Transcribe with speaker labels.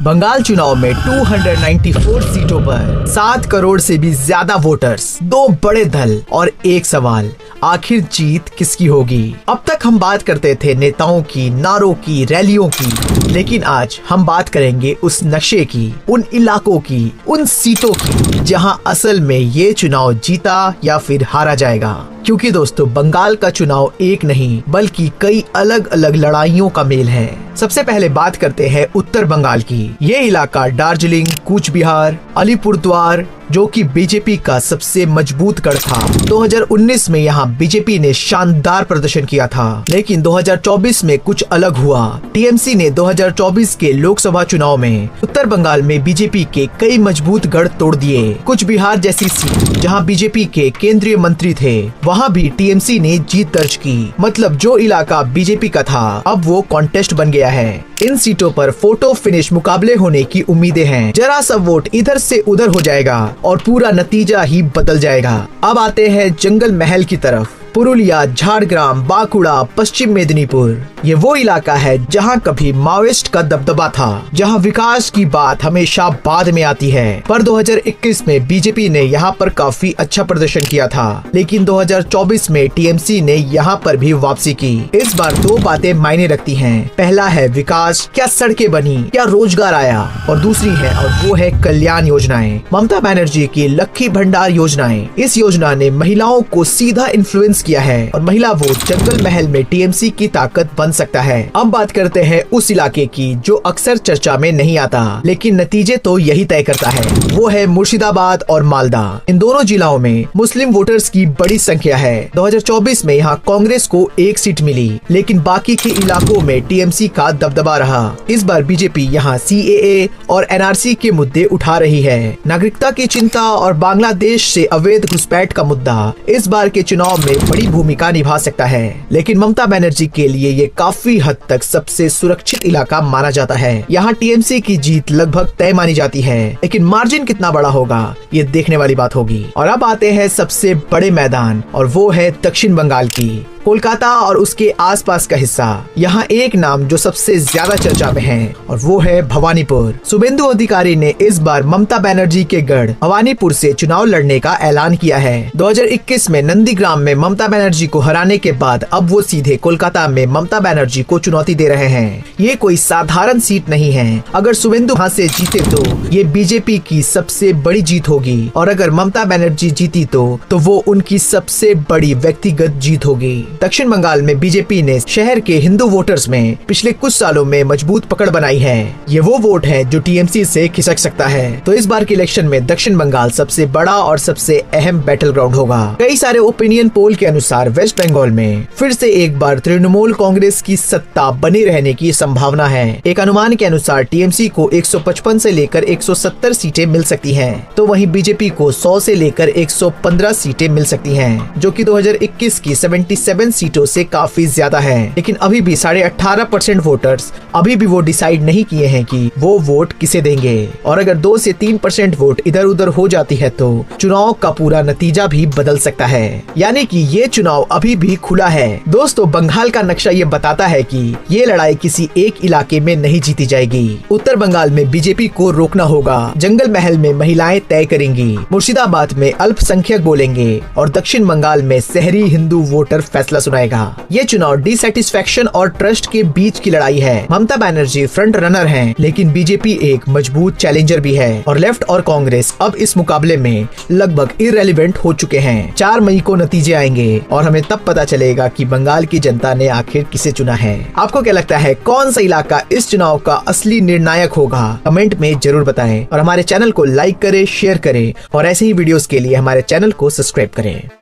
Speaker 1: बंगाल चुनाव में 294 सीटों पर 7 करोड़ से भी ज्यादा वोटर्स, 2 बड़े दल और एक सवाल, आखिर जीत किसकी होगी। अब तक हम बात करते थे नेताओं की, नारों की, रैलियों की, लेकिन आज हम बात करेंगे उस नक्शे की, उन इलाकों की, उन सीटों की जहां असल में ये चुनाव जीता या फिर हारा जाएगा। क्योंकि दोस्तों, बंगाल का चुनाव एक नहीं बल्कि कई अलग अलग लड़ाइयों का मेल है। सबसे पहले बात करते हैं उत्तर बंगाल की। ये इलाका दार्जिलिंग, कूच बिहार, अलीपुरद्वार, जो कि बीजेपी का सबसे मजबूत गढ़ था। 2019 में यहाँ बीजेपी ने शानदार प्रदर्शन किया था, लेकिन 2024 में कुछ अलग हुआ। टीएमसी ने 2024 के लोकसभा चुनाव में उत्तर बंगाल में बीजेपी के कई मजबूत गढ़ तोड़ दिए। कूच बिहार जैसी सीट जहाँ बीजेपी के केंद्रीय मंत्री थे, वहाँ भी टीएमसी ने जीत दर्ज की। मतलब जो इलाका बीजेपी का था, अब वो कॉन्टेस्ट बन गया है। इन सीटों पर फोटो फिनिश मुकाबले होने की उम्मीदें हैं। जरा सा वोट इधर से उधर हो जाएगा और पूरा नतीजा ही बदल जाएगा। अब आते हैं जंगल महल की तरफ। पुरुलिया, झारग्राम, बांकुड़ा, पश्चिम मेदिनीपुर, ये वो इलाका है जहां कभी माओइस्ट का दबदबा था, जहां विकास की बात हमेशा बाद में आती है। पर 2021 में बीजेपी ने यहां पर काफी अच्छा प्रदर्शन किया था, लेकिन 2024 में टीएमसी ने यहां पर भी वापसी की। इस बार 2 बातें मायने रखती हैं। पहला है विकास, क्या सड़कें बनी, क्या रोजगार आया, और दूसरी है और वो है कल्याण योजनाएं। ममता बनर्जी की लक्की भंडार योजनाएं, इस योजना ने महिलाओं को सीधा इन्फ्लुएंस किया है और महिला वोट जंगल महल में टीएमसी की ताकत बन सकता है। अब बात करते हैं उस इलाके की जो अक्सर चर्चा में नहीं आता, लेकिन नतीजे तो यही तय करता है। वो है मुर्शिदाबाद और मालदा। इन दोनों जिलों में मुस्लिम वोटर्स की बड़ी संख्या है। 2024 में यहाँ कांग्रेस को 1 सीट मिली, लेकिन बाकी के इलाकों में टीएमसी का दबदबा रहा। इस बार बीजेपी यहाँ सीएए और एनआरसी के मुद्दे उठा रही है। नागरिकता की चिंता और बांग्लादेश से अवैध घुसपैठ का मुद्दा इस बार के चुनाव में बड़ी भूमिका निभा सकता है, लेकिन ममता बनर्जी के लिए ये काफी हद तक सबसे सुरक्षित इलाका माना जाता है। यहाँ टीएमसी की जीत लगभग तय मानी जाती है, लेकिन मार्जिन कितना बड़ा होगा ये देखने वाली बात होगी। और अब आते हैं सबसे बड़े मैदान, और वो है दक्षिण बंगाल की कोलकाता और उसके आसपास का हिस्सा। यहाँ एक नाम जो सबसे ज्यादा चर्चा में है और वो है भवानीपुर। शुभेंदु अधिकारी ने इस बार ममता बनर्जी के गढ़ भवानीपुर से चुनाव लड़ने का ऐलान किया है। 2021 में नंदीग्राम में ममता बनर्जी को हराने के बाद अब वो सीधे कोलकाता में ममता बनर्जी को चुनौती दे रहे हैं। ये कोई साधारण सीट नहीं है। अगर शुभेंदु यहाँ से जीते तो ये बीजेपी की सबसे बड़ी जीत होगी, और अगर ममता बनर्जी जीती तो वो उनकी सबसे बड़ी व्यक्तिगत जीत होगी। दक्षिण बंगाल में बीजेपी ने शहर के हिंदू वोटर्स में पिछले कुछ सालों में मजबूत पकड़ बनाई है। ये वो वोट है जो टीएमसी से खिसक सकता है। तो इस बार के इलेक्शन में दक्षिण बंगाल सबसे बड़ा और सबसे अहम बैटल ग्राउंड होगा। कई सारे ओपिनियन पोल के अनुसार वेस्ट बंगाल में फिर से एक बार तृणमूल कांग्रेस की सत्ता बनी रहने की संभावना है। एक अनुमान के अनुसार टीएमसी को 155 से लेकर 170 सीटें मिल सकती हैं, तो वहीं बीजेपी को 100 से लेकर 115 सीटें मिल सकती हैं, जो कि 2021 की 77 सीटों से काफी ज्यादा है। लेकिन अभी भी 18.5% वोटर्स अभी भी वो डिसाइड नहीं किए हैं कि वो वोट किसे देंगे, और अगर 2 से 3% वोट इधर उधर हो जाती है तो चुनाव का पूरा नतीजा भी बदल सकता है। यानी कि ये चुनाव अभी भी खुला है। दोस्तों, बंगाल का नक्शा ये बताता है कि ये लड़ाई किसी एक इलाके में नहीं जीती जाएगी। उत्तर बंगाल में बीजेपी को रोकना होगा, जंगल महल में महिलाएं तय करेंगी, मुर्शिदाबाद में अल्पसंख्यक बोलेंगे, और दक्षिण बंगाल में शहरी हिंदू वोटर फैसला सुनाएगा। ये चुनाव डिसैटिस्फैक्शन और ट्रस्ट के बीच की लड़ाई है। ममता बनर्जी फ्रंट रनर हैं, लेकिन बीजेपी एक मजबूत चैलेंजर भी है, और लेफ्ट और कांग्रेस अब इस मुकाबले में लगभग इररेलेवेंट हो चुके हैं। 4 मई को नतीजे आएंगे और हमें तब पता चलेगा कि बंगाल की जनता ने आखिर किसे चुना है। आपको क्या लगता है, कौन सा इलाका इस चुनाव का असली निर्णायक होगा? कमेंट में जरूर बताएं, और हमारे चैनल को लाइक करें, शेयर करें, और ऐसे ही वीडियोस के लिए हमारे चैनल को सब्सक्राइब करें।